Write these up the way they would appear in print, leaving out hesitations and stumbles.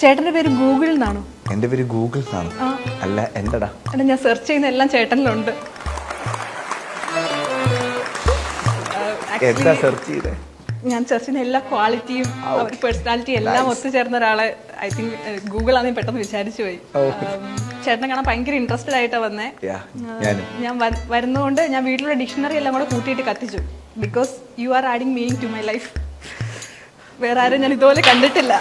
ചേട്ടന്റെ പേര് ഗൂഗിൾ എന്നാണോ? എന്റെ പേര് ഗൂഗിൾ എന്നാണ്. അല്ല എന്തടാ? എടാ ഞാൻ സെർച്ച് ചെയ്യുന്ന എല്ലാം ചേട്ടനിലുണ്ട്. എന്താ സെർച്ച് ചെയ്തേ? ഞാൻ സെർച്ച് ചെയ്യുന്ന എല്ലാ ക്വാളിറ്റിയും പേഴ്സണാലിറ്റി എല്ലാം ഒത്തുചേർന്ന ഒരാളെ ഐ തിങ്ക് ഗൂഗിൾ ആണെന്ന് പെട്ടെന്ന് വിചാരിച്ചു പോയി. ചേട്ടനെ കാണാൻ ഭയങ്കര ഇൻട്രസ്റ്റഡ് ആയിട്ടാ വന്നേ. ഞാൻ വരുന്നതുകൊണ്ട് ഞാൻ വീട്ടിലുള്ള ഡിക്ഷണറി എല്ലാം കൂടെ കൂട്ടിയിട്ട് കത്തിച്ചു. Because you are adding meaning to my life. വേറെ ആരും ഞാൻ ഇതുപോലെ കണ്ടിട്ടില്ല.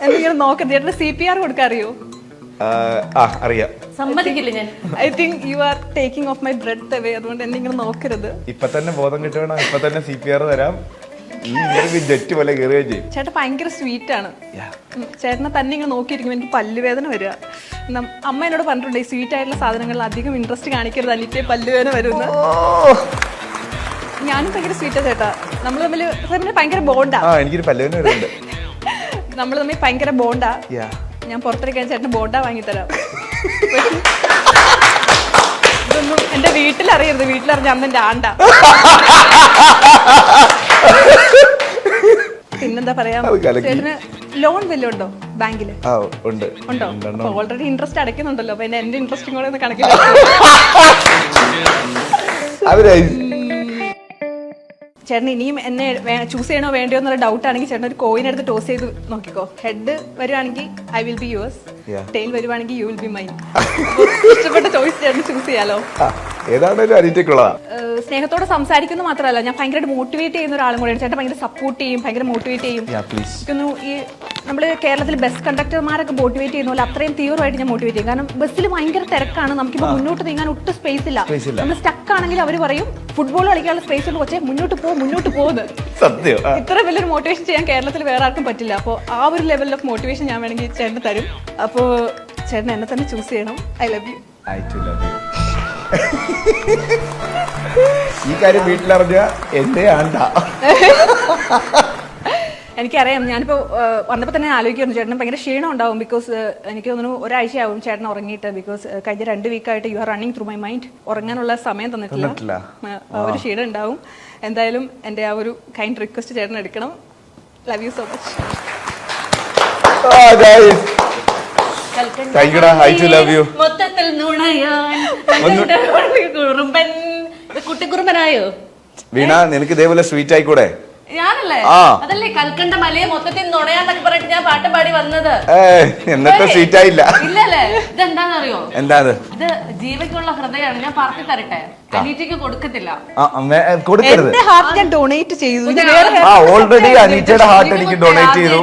എന്തെങ്കിലും നോക്കാം. ചേട്ടന് CPR കൊടുക്കാൻ അറിയോ? അറിയാം. സമ്മതിക്കില്ല ഞാൻ. I think you are taking off my breath away. അതുകൊണ്ട് എന്തെങ്കിലും നോക്കരുത്. ഇപ്പൊ തന്നെ ബോധം കിട്ടണം. ഇപ്പൊ തന്നെ CPR തരാം. ജെറ്റ് പോലെ കയറുകയും ചെയ്യും. ചേട്ടൻ ഭയങ്കര സ്വീറ്റ് ആണ്. ചേട്ടനെ തന്നെ ഇങ്ങനെ നോക്കിയിരിക്കും എനിക്ക് പല്ലുവേദന വരിക. അമ്മ എന്നോട് പറഞ്ഞിട്ടുണ്ട് ഈ സ്വീറ്റ് ആയിട്ടുള്ള സാധനങ്ങളിൽ അധികം ഇൻട്രസ്റ്റ് കാണിക്കരുത്, അല്ലിട്ടേ പല്ലുവേദന വരുന്ന. ഞാനും ഭയങ്കര സ്വീറ്റാ ചേട്ടാ. നമ്മൾ തമ്മിൽ ഭയങ്കര ബോണ്ടാ. എനിക്കൊരു പല്ലുവേദന വരുന്നുണ്ട്. നമ്മൾ തമ്മിൽ ഭയങ്കര ബോണ്ടാ. ഞാൻ പുറത്തിരിക്കാൻ ചേട്ടന് ബോണ്ടാ വാങ്ങിത്തരാം. ഇതൊന്നും എന്റെ വീട്ടിലറിയരുത്. വീട്ടിലറിഞ്ഞ അന്ന് എന്റെ ആണ്ട. പിന്നെന്താ പറയാ, ചേട്ടന് ലോൺ വല്ലതും ഉണ്ടോ ബാങ്കില്? ഉണ്ടോ? ഓൾറെഡി ഇൻട്രസ്റ്റ് അടയ്ക്കുന്നുണ്ടല്ലോ. അപ്പൊ എന്റെ ഇൻട്രസ്റ്റും കൂടെ ഒന്ന് കണക്കിൽ. ചേട്ടൻ ഇനിയും എന്നെ ചൂസ് ചെയ്യണോ വേണ്ടയോ എന്നുള്ള ഡൗട്ട് ആണെങ്കിൽ ചേട്ടൻ ഒരു കോയിൻ എടുത്ത് ടോസ് ചെയ്ത് നോക്കിക്കോ. ഹെഡ് വരുവാണെങ്കിൽ I will be yours, tail വരുവാണെങ്കിൽ യു വിൽ ബി മൈൻ. ഇഷ്ടപ്പെട്ട ചോയ്സ് ചേട്ടൻ ചൂസ് ചെയ്യാലോ. സ്നേഹത്തോടെ സംസാരിക്കുന്നത് മാത്രമല്ല, ഞാൻ ഭയങ്കരമായിട്ട് മോട്ടിവേറ്റ് ചെയ്യുന്ന ഒരാളും കൂടെയാണ്. ചേട്ടൻ ഭയങ്കര സപ്പോർട്ട് ചെയ്യും, ഭയങ്കര മോട്ടിവേറ്റ് ചെയ്യും. ഈ നമ്മള് കേരളത്തിൽ ബസ് കണ്ടക്ടർമാരൊക്കെ മോട്ടിവേറ്റ് ചെയ്യുന്ന പോലെ അത്രയും തീവ്രമായിട്ട് ഞാൻ മോട്ടിവേറ്റ് ചെയ്യും. കാരണം ബസ്സിൽ ഭയങ്കര തിരക്കാണ്, നമുക്കിപ്പോ മുന്നോട്ട് നീങ്ങാൻ ഒട്ടും സ്പേസ് ഇല്ല. നമ്മൾ സ്റ്റക്ക് ആണെങ്കിൽ അവർ പറയും ഫുട്ബോൾ കളിക്കാനുള്ള സ്പേസ് ഉണ്ട്, പക്ഷേ മുന്നോട്ട് പോകുന്നത്. ഇത്ര വലിയൊരു മോട്ടിവേഷൻ ചെയ്യാൻ കേരളത്തിൽ വേറെ ആർക്കും പറ്റില്ല. അപ്പോൾ ആ ഒരു ലെവൽ ഓഫ് മോട്ടിവേഷൻ ഞാൻ വേണമെങ്കിൽ ചേട്ടന് തരും. അപ്പോൾ ചേട്ടൻ എന്നെ തന്നെ ചൂസ് ചെയ്യണം. I love you. ഈ കാര്യം വീട്ടിലറിഞ്ഞ എന്റെ ആണ്ട. എനിക്കറിയാം. ഞാനിപ്പോൾ വന്നപ്പോൾ തന്നെ ആലോചിക്കുന്നു ചേട്ടന് ഭയങ്കര ക്ഷീണം ഉണ്ടാവും. ബിക്കോസ് എനിക്ക് തോന്നുന്നു ഒരാഴ്ചയാവും ചേട്ടൻ ഉറങ്ങിയിട്ട്. ബിക്കോസ് കഴിഞ്ഞ 2 വീക്കായിട്ട് you are running through my mind. ഉറങ്ങാനുള്ള സമയം തന്നിട്ടില്ല. ഒരു ക്ഷീണം ഉണ്ടാവും. എന്തായാലും എൻ്റെ ആ ഒരു കൈൻഡ് റിക്വസ്റ്റ് ചേട്ടൻ എടുക്കണം. Love you so much. മൊത്തത്തിൽ കുട്ടിക്കുറുമ്പനായോ വീണ? നിനക്ക് ഇതേപോലെ സ്വീറ്റ് ആയിക്കൂടെ? ഞാനല്ലേ അതല്ലേ കൽക്കണ്ട മലയെ മൊത്തത്തിൽ നുണയാന്നൊക്കെ പറഞ്ഞിട്ട് ഞാൻ പാട്ട് പാടി വന്നത്. എന്നിട്ട് സ്വീറ്റ് ആയില്ല. ഇല്ലല്ലേ? ഇതെന്താണെന്നറിയോ? എന്താ ഇത് ജീവയ്ക്കുള്ള ഹൃദയമാണ്. ഞാൻ പറഞ്ഞു തരട്ടെ. അനീറ്റയ്ക്ക് കൊടുക്കത്തില്ല. ഹാർട്ട് ഞാൻ ഡൊണേറ്റ് ചെയ്തു. ഓൾറെഡി അനീറ്റയുടെ ഹാർട്ട് എനിക്ക് ഡൊണേറ്റ് ചെയ്തു.